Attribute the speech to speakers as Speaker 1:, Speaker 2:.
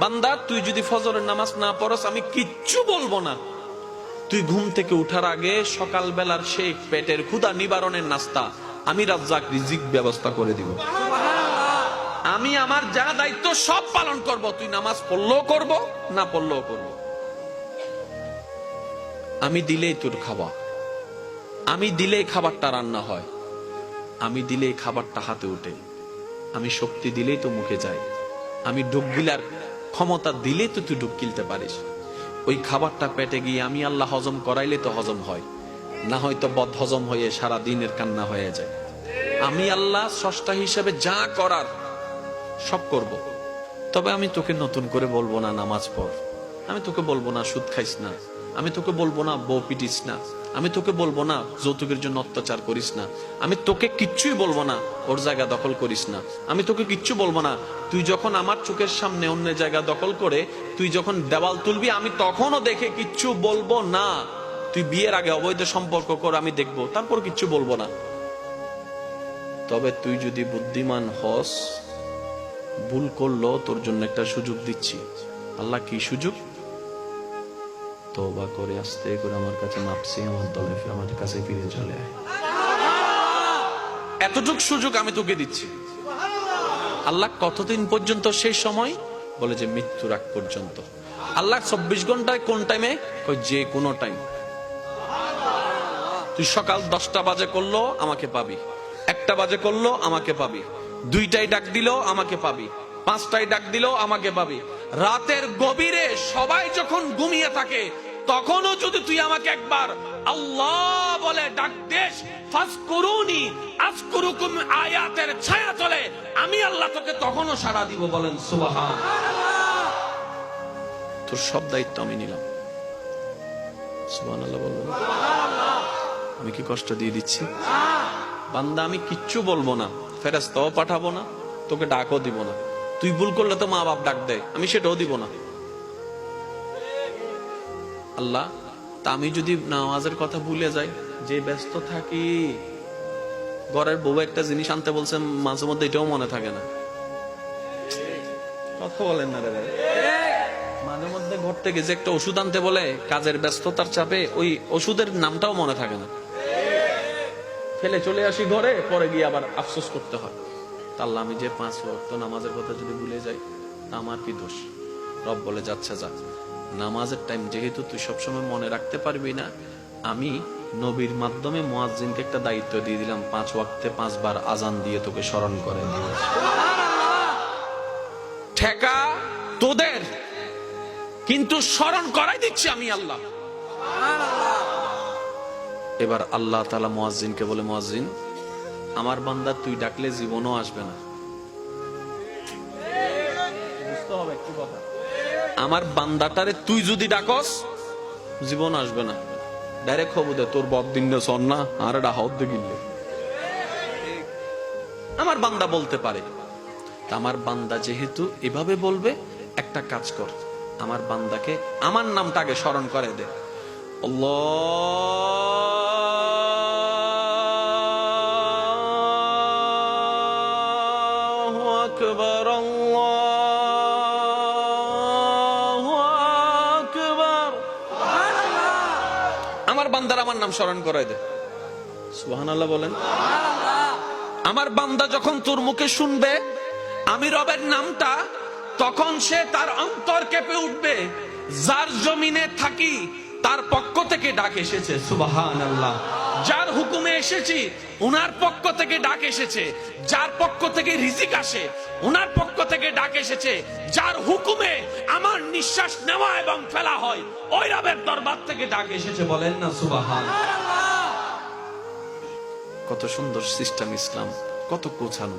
Speaker 1: বান্দা তুই যদি ফজরের নামাজ না পড়স আমি কিচ্ছু বলবো না। তুই ঘুম থেকে উঠার আগে সকাল বেলার সেই পেটের ক্ষুধা নিবারণের নাস্তা আমি রাজ্জাক রিজিক ব্যবস্থা করে দিব। আমি আমার যা দায়িত্ব সব পালন করব। তুই নামাজ পড়লেও করব, না পড়লেও করব। আমি দিলেই তোর খাওয়া, আমি দিলেই খাবারটা রান্না হয়, আমি দিলেই খাবারটা হাতে উঠে, আমি শক্তি দিলেই তো মুখে যায়, আমি ডুব গিলার ক্ষমতা দিলেই তো তুই ডুব গিলতে পারিস। ওই খাবারটা পেটে গিয়ে আমি আল্লাহ হজম করাইলে তো হজম হয়, না হয়তো বদ হজম হয়ে সারা দিনের কান্না হয়ে যায়। আমি আল্লাহ স্রষ্টা হিসেবে যা করার সব করব। তবে আমি তোকে নতুন করে বলবো না নামাজ পড়, আমি তোকে বলবো না সুদ খাইস না, আমি তোকে বলবো না বউ পিটিস না, আমি তোকে বলবো না যৌতুকের জন্য অত্যাচার করিস না, আমি তোকে কিচ্ছুই বলবো না ওর জায়গা দখল করিস না, আমি তোকে কিচ্ছু বলবো না। তুই যখন আমার চোখের সামনে অন্য জায়গা দখল করে তুই যখন দেওয়াল তুলবি আমি তখনও দেখে কিচ্ছু বলবো না। তুই বিয়ের আগে অবৈধ সম্পর্ক কর, আমি দেখবো, তারপর কিচ্ছু বলবো না। তবে তুই যদি বুদ্ধিমান হস, ভুল করলো তোর জন্য একটা সুযোগ দিচ্ছি। আল্লাহ কি সুযোগ? তওবা করে আস্তে করে আমার কাছে মাপসি, আমার দলে আমার কাছে ফিরে চলে আয়। এতটুক সুযোগ আমি তোকে দিচ্ছি। আল্লাহ কতদিন পর্যন্ত? সেই সময় বলে যে মৃত্যুর আগ পর্যন্ত। আল্লাহ 24 ঘন্টায় কোন টাইমে? যে কোনো টাইম। তুই সকাল 10টা বাজে করলো আমাকে পাবি, 1টা বাজে করলো আমাকে পাবি, 2টায় ডাক দিল আমাকে পাবি, 5টায় ডাক দিল আমাকে পাবি। রাতের গভীরে সবাই যখন ঘুমিয়ে থাকে তখনও যদি তুই আমাকে একবার আল্লাহ বলে ডাক দেশ, ফাজকুরুনি আযকুরুকুম আয়াতের ছায়া চলে, আমি আল্লাহ তোকে তখনও সাড়া দিব। বলেন সুবহানাল্লাহ। তোর সব দায়িত্ব আমি নিলাম। সুবহানাল্লাহ বলবেন। আমি কি কষ্ট দিয়ে দিচ্ছি? বান্দা আমি কিচ্ছু বলবো না, ফেরেশতাও পাঠাবো না, তোকে ডাকও দিব না। তুই ভুল করলে তো মা বাপ ডাক দেয়, আমি সেটাও দিব না। আল্লাহ, তা আমি যদি নামাজের কথা ভুলে যাই, যে ব্যস্ত থাকি, ঘরের বউ একটা জিনিস আনতে বলছে মাঝে মধ্যে এটাও মনে থাকে না। কথা বলেন না রে ভাই। মাঝে মধ্যে ঘর থেকে যে একটা ওষুধ আনতে বলে কাজের ব্যস্ততার চাপে ওই ওষুধের নামটাও মনে থাকে না, ফেলে চলে আসি ঘরে, পরে গিয়ে আবার আফসোস করতে হয়। আল্লাহ, আমি যে 5 ওয়াক্ত নামাজের কথা যদি ভুলে যাই তা আমার কি দোষ? রব বলে যাচ্ছে যা, নামাজের টাইম যেহেতু তুই সবসময় মনে রাখতে পারবি না, আমি নবীর মাধ্যমে মুয়াজ্জিনকে একটা দায়িত্ব দিয়ে দিলাম, 5 ওয়াক্তে 5 বার আজান দিয়ে তোকে স্মরণ করে দিও। ঠেকা তোদের, কিন্তু স্মরণ করাই দিচ্ছি আমি আল্লাহ। এবার আল্লাহ তাআলা মুয়াজ্জিনকে বলে, মুয়াজ্জিন আমার বান্দা তুই ডাকলে জীবনও আসবে না। বুঝতে হবে একটু কথা। আমার বান্দাটারে তুই যদি ডাকস জীবন আসবে না। ডাইরেক্ট খবর দে তোর বদ দিন সন না আর এটা হাত দে গিললে। আমার বান্দা বলতে পারে। আমার বান্দা যেহেতু এভাবে বলবে, একটা কাজ কর, আমার বান্দাকে আমার নামটা আগে স্মরণ করে দে। আল্লাহু আকবার, আল্লাহু আকবার। আমার বান্দার আমার নাম স্মরণ করে দে। সুবহানাল্লাহ বলেন। আমার বান্দা যখন তোর মুখে শুনবে আমি রবের নামটা, তখন সে তার অন্তর কেঁপে উঠবে। যার জমিনে থাকি তার পক্ষ থেকে ডাক এসেছে, সুবহানাল্লাহ। যার হুকুমে এসেছি উনার পক্ষ থেকে ডাক এসেছে। যার পক্ষ থেকে রিজিক আসে উনার পক্ষ থেকে ডাক এসেছে। যার হুকুমে আমার নিঃশ্বাস নেওয়া এবং ফেলা হয় ওই রবের দরবার থেকে ডাক এসেছে। বলেন না সুবহানাল্লাহ। কত সুন্দর সিস্টেম ইসলাম, কত গোছানো।